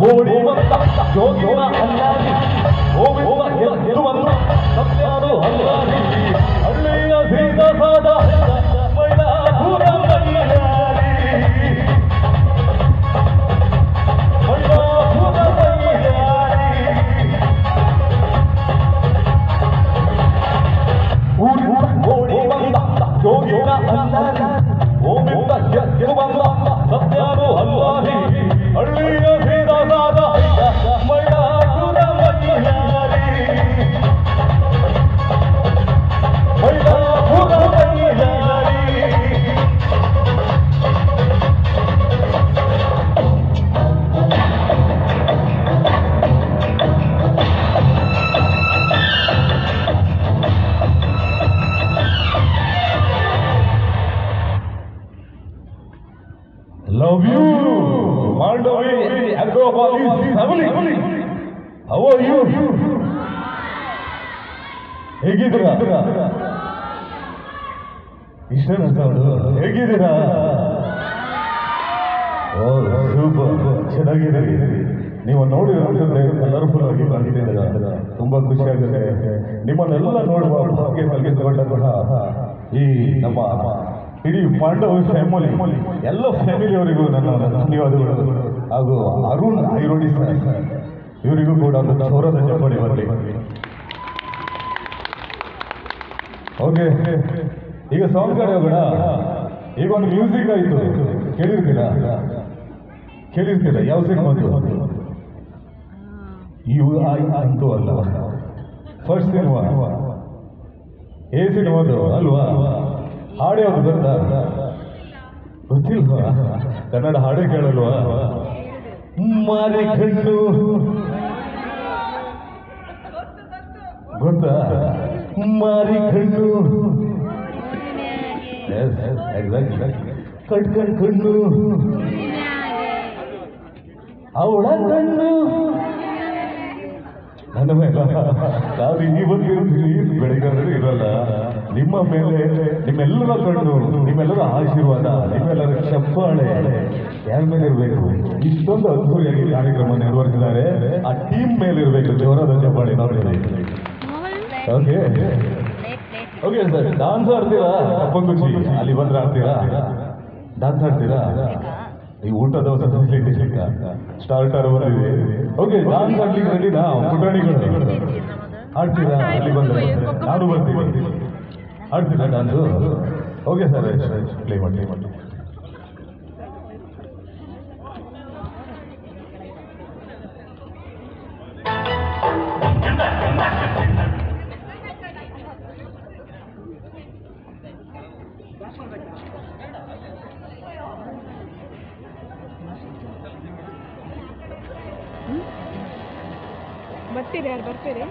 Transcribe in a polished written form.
ಓಡಿ ಬಂದ ಯೋಗಿನ ಅಲ್ಲಾರಿ ಹೋಗುವ ಎದ್ದು ಬಂದ ಸತ್ಯಾನು ಅಲ್ಲಾರಿ ಹಳ್ಳಿಯ ಸೀದ ಸಾದ ಮೈಲಾಪುರ ಮೈಲಾರಿ ಮೈಲಾಪುರ ಮೈಲಾರಿ ಓಡಿ ಬಂದ ಯೋಗಿನ ಅಲ್ಲಾರಿ ಹೋಗುವ ಎದ್ದು ಬಂದ ಸತ್ಯಾನು ಅಲ್ಲಾರಿ ಹಳ್ಳಿಯ ಸೀದ ಸಾದ Mylapore Mylari Mylapore Mylari Love you, Mandavi, Agropoli family. How are you? ಹೇಗಿದ್ದೀರಾ? ಇಷ್ಟೇನಾ ಸೌಂಡು? ಹೇಗಿದ್ದೀರಾ? ಓ ಸೂಪರ್, ಚೆನ್ನಾಗಿದ್ದೀರಿ. ನೀವು ನೋಡಿದ್ರೆ ಅನ್ಸುತ್ತೆ ಕಲರ್ಫುಲ್ ಆಗಿ ಕಾಣ್ತಿದ್ದೀರಾ. ತುಂಬಾ ಖುಷಿ ಆಗುತ್ತೆ. ನಿಮ್ಮನ್ನೆಲ್ಲ ನೋಡುವ ಭಾಗ್ಯ ಕಲ್ಪಿಸಿಕೊಂಡಂತಹ ಈ ನಮ್ಮ ಇಡೀ ಪಾಂಡವ ಫ್ಯಾಮಿಲಿ ಎಲ್ಲ ಫ್ಯಾಮಿಲಿಯವರಿಗೂ ನನ್ನ ಧನ್ಯವಾದಗಳು. ಹಾಗೂ ಅರುಣ್ ಐರೋಡಿ ಇವರಿಗೂ ಕೂಡ ಒಂದು ಜೋರದ ಚಪ್ಪಾಳೆ ಬರಲಿ. ಓಕೆ, ಈಗ ಸಾಂಗ್ ಕಡೆ ಹೋಗೋಣ. ಈಗ ಒಂದು ಮ್ಯೂಸಿಕ್ ಆಯಿತು, ಕೇಳಿರ್ತೀರಾ? ಯಾವ ಸಿನಿಮಾದು? ಯು ಐ ಅಂತೂ ಅಲ್ಲ, ಫಸ್ಟ್ ಸಿನಿಮಾ ಏ ಸಿನಿಮಾದು ಅಲ್ವಾ? ಹಾಡು ಯಾವುದು ಗೊತ್ತಾ? ಗೊತ್ತಿಲ್ವಾ? ಕನ್ನಡ ಹಾಡು ಕೇಳಲ್ವಾ? ಮಾರಿ ಕಣ್ಣು ಗೊತ್ತಾ? ಮಾರಿ ಕಣ್ಣು ಕಟ್ಕಂಡ್ ಕಣ್ಣು ಅವಳ ಕಣ್ಣು ನನ್ನ ಮೇಲೆ ನಾವು ಇವತ್ತಿರ್ತೀವಿ, ಬೆಳಗಾದ್ರೆ ಇರಲ್ಲ. ನಿಮ್ಮ ಮೇಲೆ ನಿಮ್ಮೆಲ್ಲರ ಕಣ್ಣು, ನಿಮ್ಮೆಲ್ಲರ ಆಶೀರ್ವಾದ, ನಿಮ್ಮೆಲ್ಲರ ಚಪ್ಪಾಳೆ ಯಾರ ಮೇಲೆ ಇರಬೇಕು? ಇಷ್ಟೊಂದು ಅದ್ಭುತವಾಗಿ ಕಾರ್ಯಕ್ರಮ ನಿರ್ವಹಿಸಿದ್ದಾರೆ. ಆ ಟೀಮ್ ಮೇಲೆ ಇರಬೇಕು ಜೋರಾದ ಚಪ್ಪಾಳೆ ನೋಡಿ. ಓಕೆ ಓಕೆ ಸರ್, ಡಾನ್ಸ್ ಆಡ್ತೀರಾ? ಕಪ್ಪಂಗುಚ್ಚಿ ಅಲ್ಲಿ ಬಂದ್ರೆ ಆಡ್ತೀರಾ? ಡಾನ್ಸ್ ಆಡ್ತೀರಾ? ಈ ಊಟದ ಸ್ಟಾರ್ಟರ್ ಬಂದಿದೆ. ಓಕೆ, ಡಾನ್ಸ್ ಆಡ್ಲಿಕ್ಕೆ ರೆಡಿನಾ? ಪುಟಾಣಿಗಳು ಆಡ್ತೀರಾ? ಅಲ್ಲಿ ಬಂದ್ರೆ ನಾನು ಬರ್ತೀನಿ. ಆಡ್ತೀರಾ ಡಾನ್ಸು? ಓಕೆ ಸರ್, ಪ್ಲೇ ಮಾಡಿ. ಬರ್ತೀರಿ? ಯಾರು ಬರ್ತೀರಿ?